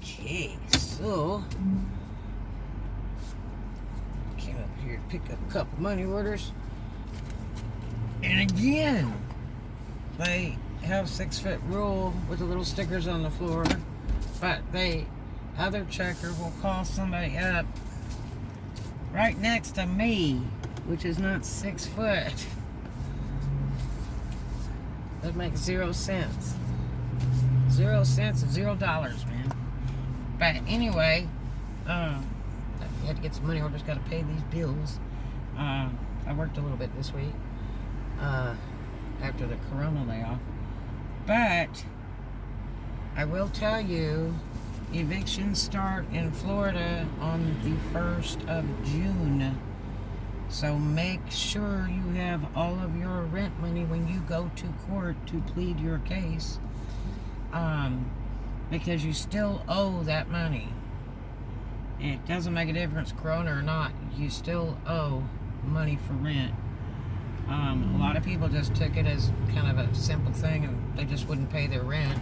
Okay, so came up here to pick up a couple money orders, and again, they have 6-foot rule with the little stickers on the floor, but other checker will call somebody up right next to me, which is not 6 foot. That makes 0 cents. 0 cents and $0, man. But anyway, I had to get some money orders, got to pay these bills. I worked a little bit this week after the corona layoff. But I will tell you, evictions start in Florida on the 1st of June. So make sure you have all of your rent money when you go to court to plead your case. Because you still owe that money. It doesn't make a difference, corona or not, you still owe money for rent. A lot of people just took it as kind of a simple thing and they just wouldn't pay their rent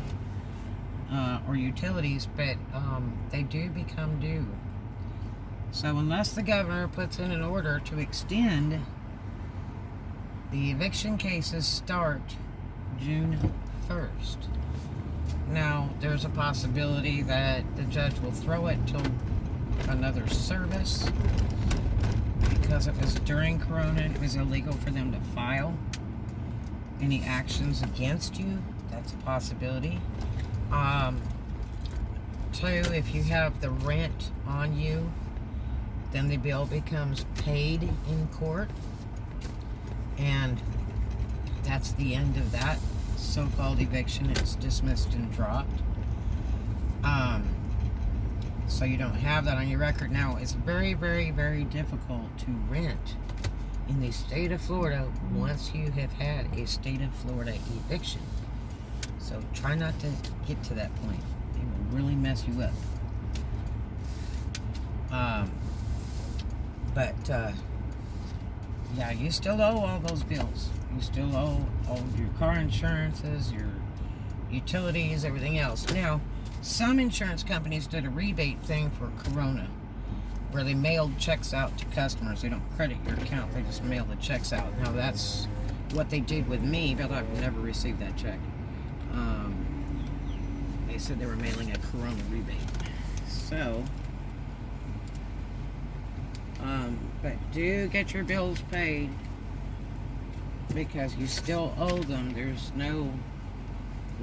or utilities, but they do become due. So unless the governor puts in an order to extend, the eviction cases start June 1st. Now, there's a possibility that the judge will throw it till another service. Because it was during Corona, it was illegal for them to file any actions against you. That's a possibility. Two, if you have the rent on you, then the bill becomes paid in court. And that's the end of that so-called eviction. It's dismissed and dropped. So you don't have that on your record. Now, it's very, very, very difficult to rent in the state of Florida once you have had a state of Florida eviction. So try not to get to that point. It will really mess you up. Yeah, you still owe all those bills. You still owe all your car insurances, your utilities, everything else. Now, some insurance companies did a rebate thing for Corona, where they mailed checks out to customers. They don't credit your account, they just mail the checks out. Now, that's what they did with me, but I've never received that check. They said they were mailing a Corona rebate. So, but do get your bills paid, because you still owe them. There's no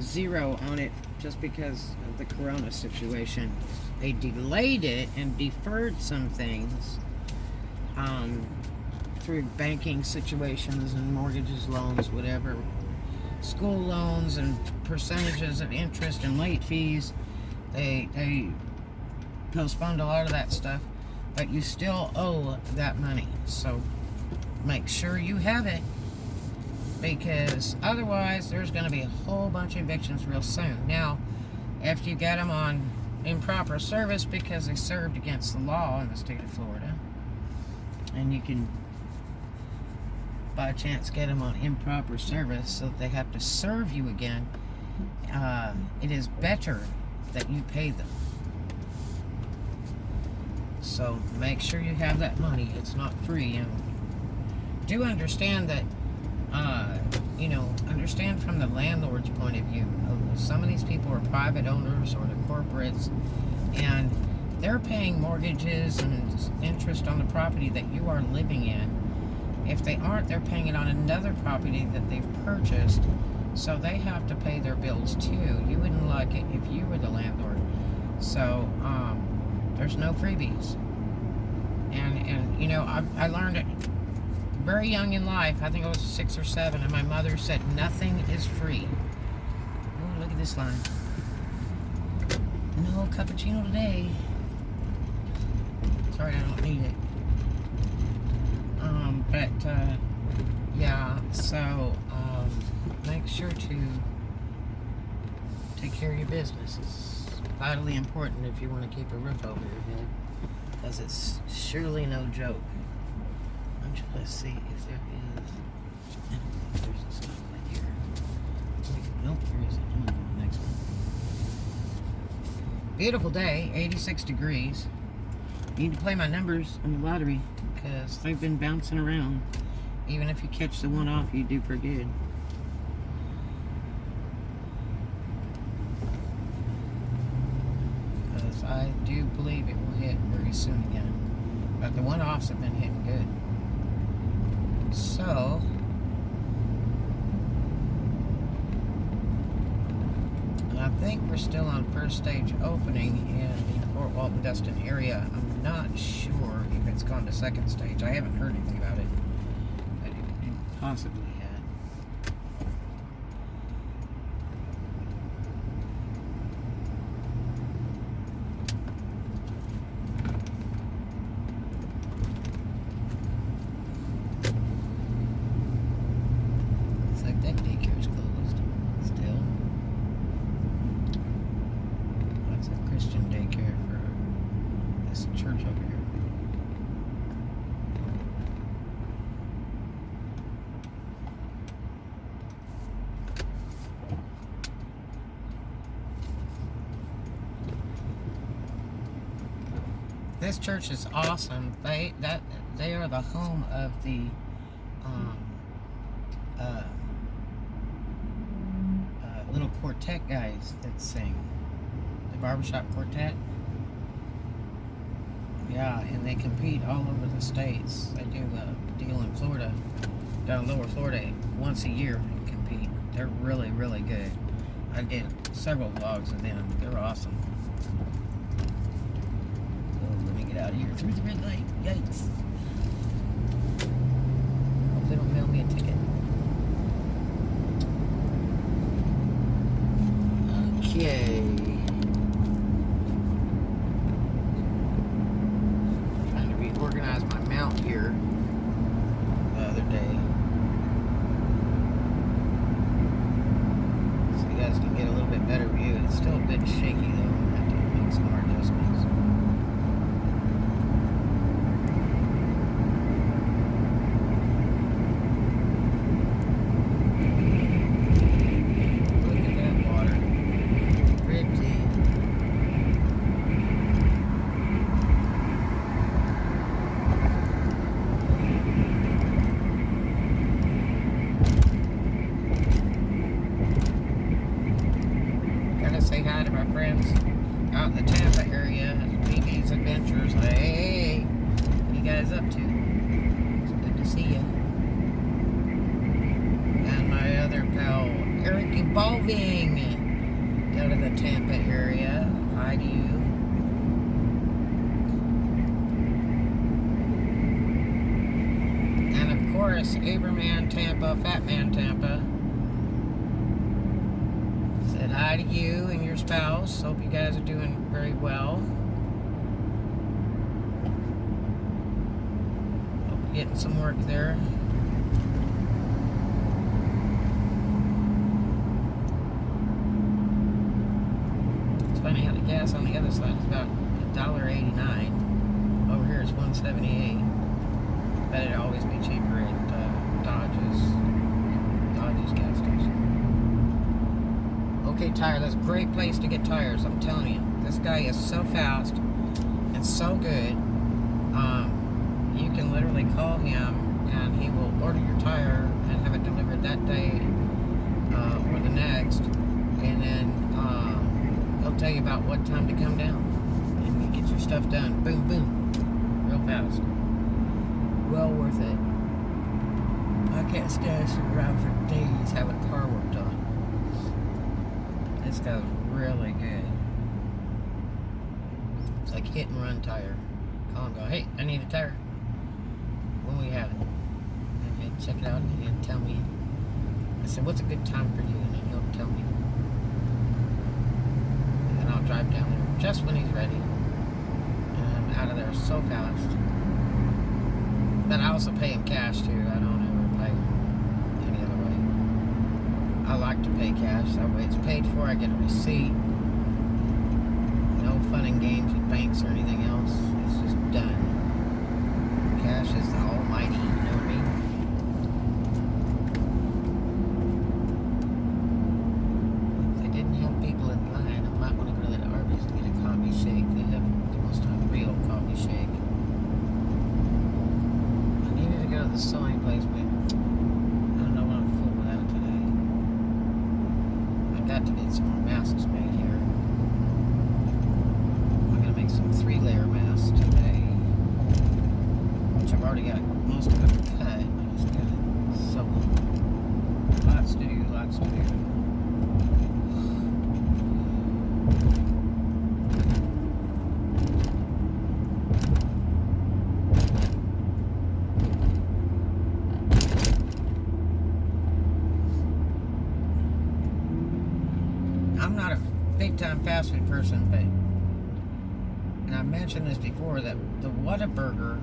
zero on it just because of the Corona situation. They delayed it and deferred some things through banking situations and mortgages, loans, whatever, school loans and percentages of interest and late fees. They postponed a lot of that stuff, but you still owe that money. So make sure you have it, because otherwise there's going to be a whole bunch of evictions real soon. Now, if you get them on improper service because they served against the law in the state of Florida, and you can by chance get them on improper service so that they have to serve you again, it is better that you pay them. So make sure you have that money. It's not free. And do understand that, understand from the landlord's point of view. Some of these people are private owners or the corporates, and they're paying mortgages and interest on the property that you are living in. If they aren't, they're paying it on another property that they've purchased, so they have to pay their bills too. You wouldn't like it if you were the landlord. So there's no freebies. And I learned it very young in life. I think I was 6 or 7, and my mother said nothing is free. Oh, look at this line. No cappuccino today. Sorry, I don't need it. So make sure to take care of your business. It's vitally important if you want to keep a roof over your head, because it's surely no joke. Let's see if there is. I don't think there's a stoplight here. Nope, there isn't. I'm going to go to the next one. Beautiful day, 86 degrees. Need to play my numbers on the lottery because they've been bouncing around. Even if you catch the one off, you do pretty good. Because I do believe it will hit very soon again. But the one-offs have been hitting good. So, I think we're still on first stage opening in the Fort Walton Dustin area. I'm not sure if it's gone to second stage. I haven't heard anything about it. But it possibly had. Looks like that daycare is closed still. That's a Christian daycare for this church over here. This church is awesome. They are the home of the little quartet guys that sing. The barbershop quartet. Yeah, and they compete all over the states. They do a deal in Florida, down in Lower Florida, once a year and compete. They're really, really good. I did several vlogs of them. They're awesome. Let me get out of here through the red light. Yikes. Hope they don't mail me a ticket. Okay. Trying to reorganize my mount here the other day. So you guys can get a little bit better view. It's still a bit shaky though. I have to make some more adjustments. Say hi to my friends out in the Tampa area, BB's Adventures. Hey, what are you guys up to? It's good to see you. And my other pal, Eric Evolving, down in the Tampa area. Hi to you. And of course, Aberman Tampa, Fatman Tampa. Said hi to you and your spouse. Hope you guys are doing very well. Hope you're getting some work there. It's funny how the gas on the other side is about $1.89. Over here it's $1.78. Bet it'd always be cheaper at Dodge's gas station. Okay, tire. That's a great place to get tires. I'm telling you, this guy is so fast and so good. You can literally call him and he will order your tire and have it delivered that day or the next, and then he'll tell you about what time to come down and you get your stuff done. Boom, boom, real fast. Well worth it. I can't stand around for days having a car worked on. This guy's really good. It's like hit and run tire. Call him, go, hey, I need a tire. When we have it. And he'll check it out and he'll tell me. I said, what's a good time for you? And then he'll tell me. And then I'll drive down there just when he's ready. And I'm out of there so fast. But I also pay him cash too. I don't ever pay any other way. I like to pay cash. That way it's paid for. I get a receipt. No fun and games with banks or anything else. It's just done. Cash is the almighty, you know what I mean? If they didn't have people in line, I might want to go to that Arby's and get a coffee. to get some more masks made here. I'm gonna make some 3-layer masks today, which I've already got most of them cut. I just gotta sew them. Lots to do, lots to do. I'm not a big-time fast food person, but, and I've mentioned this before, that the Whataburger,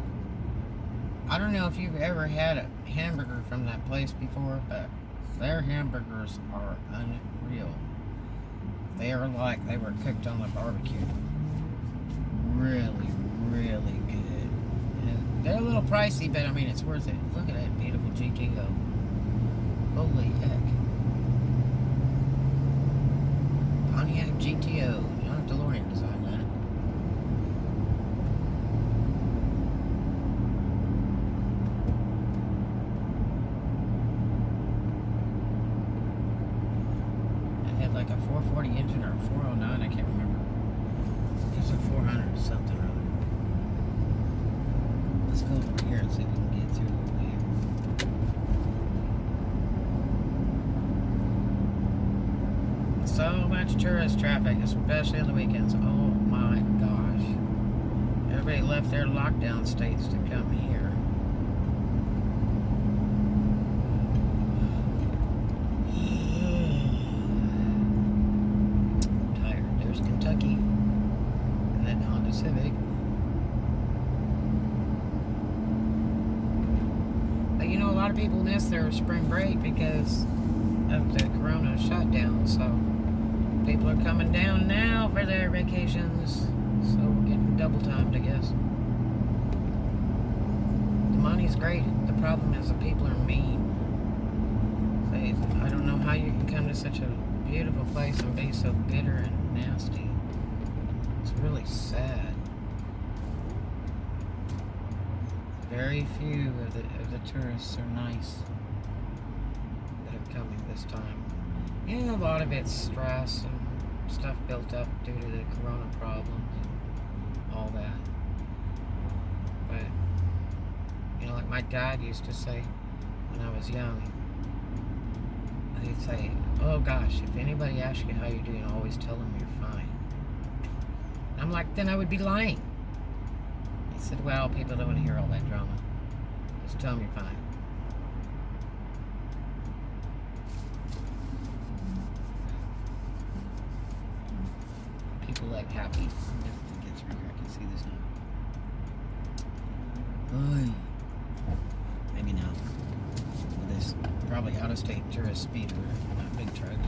I don't know if you've ever had a hamburger from that place before, but their hamburgers are unreal. They are like they were cooked on the barbecue. Really, really good. And they're a little pricey, but I mean, it's worth it. Look at that beautiful GTO. Holy heck. Pontiac GTO. John DeLorean designed that. It had like a 440 engine or a 409, I can't remember. It's a 400 something or other. Let's go over here and see if we can get through over here. So much tourist traffic, especially on the weekends. Oh my gosh. Everybody left their lockdown states to come here. I'm tired. There's Kentucky. And then Honda Civic. But you know, a lot of people miss their spring break because of the corona shutdown, so people are coming down now for their vacations, so we're getting double timed, I guess. The money's great. The problem is the people are mean. I don't know how you can come to such a beautiful place and be so bitter and nasty. It's really sad. Very few of the tourists are nice that are coming this time. And a lot of it's stress and stuff built up due to the corona problems and all that. But, you know, like my dad used to say when I was young, he'd say, oh gosh, if anybody asks you how you're doing, always tell them you're fine. And I'm like, then I would be lying. He said, well, people don't want to hear all that drama. Just tell them you're fine. People like happy. It gets through here. I can see this now. Oy. Maybe now. With this probably out-of-state tourist speeder, not big truck.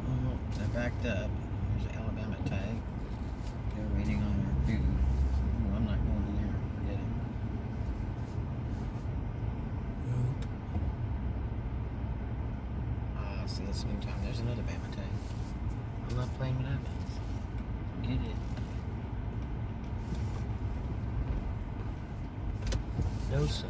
Oh, they're backed up. There's an Alabama tag. They're waiting on their food. Oh, I'm not going in there. Forget it. Ah, see, it's new time. There's another Bama tag. I'm not playing with that. Get it. No, sir.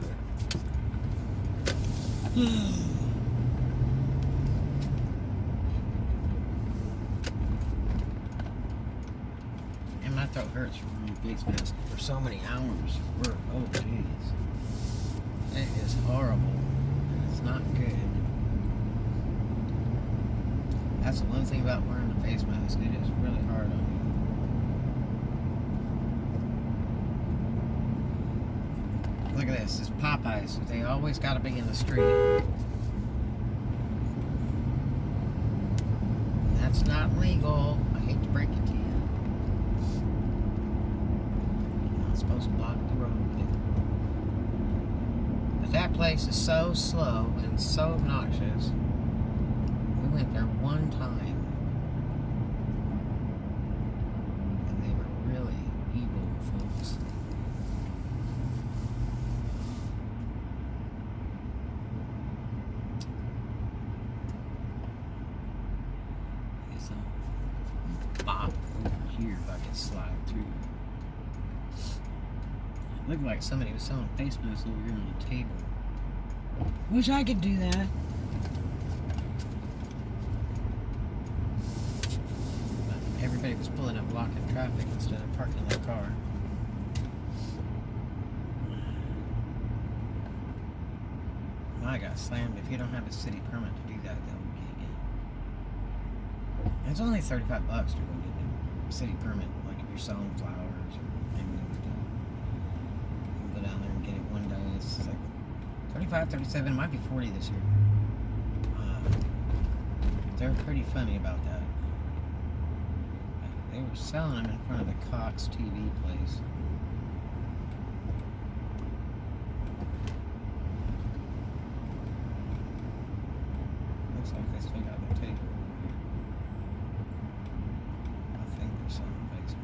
And my throat hurts from wearing a face mask for so many hours. Oh, jeez. It is horrible. It's not good. That's the one thing about wearing a face mask. It is really hard on you. Look at this. This is Popeyes. They always got to be in the street. That's not legal. I hate to break it to you. You're not supposed to block the road. But that place is so slow and so obnoxious. We went there one time, and they were really evil folks. There's some bop over here if I could slide through. It looked like somebody was selling face masks over here on the table. Wish I could do that. everybody was pulling up blocking traffic instead of parking their car. I got slammed. If you don't have a city permit to do that, they'll get you. It's only $35 to go get a city permit, like if you're selling flowers or anything like that. You can go down there and get it one day. It's like 35, 37, it might be 40 this year. They're pretty funny about that. They were selling them in front of the Cox TV place. Looks like they still got the tape over here. I think they're selling face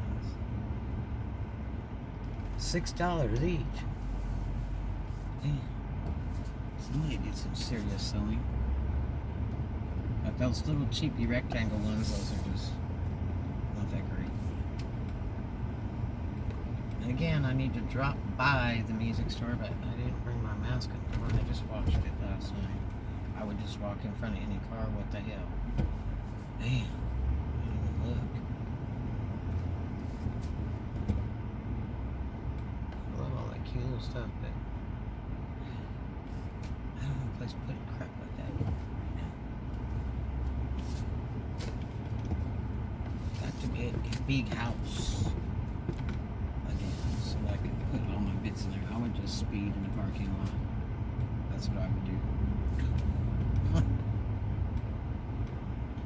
masks. $6 each. Damn. Somebody did some serious sewing. But those little cheapy rectangle ones, those are just not that great. And again, I need to drop by the music store, but I didn't bring my mask on. I just watched it last night. I would just walk in front of any car. What the hell? Damn. I didn't even look. I love all that cute little stuff, but I don't know a place to put crap like that. Got to get a big house again so I can put all my bits in there. I would just speed in the parking lot. That's what I would do.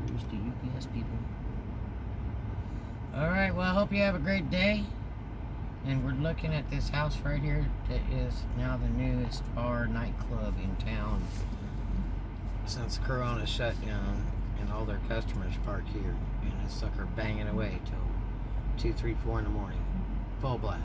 Here's the UPS people. Alright, well, I hope you have a great day. And we're looking at this house right here that is now the newest bar nightclub in town since Corona shut down and all their customers park here. And this sucker banging away till 2, 3, 4 in the morning. Full blast.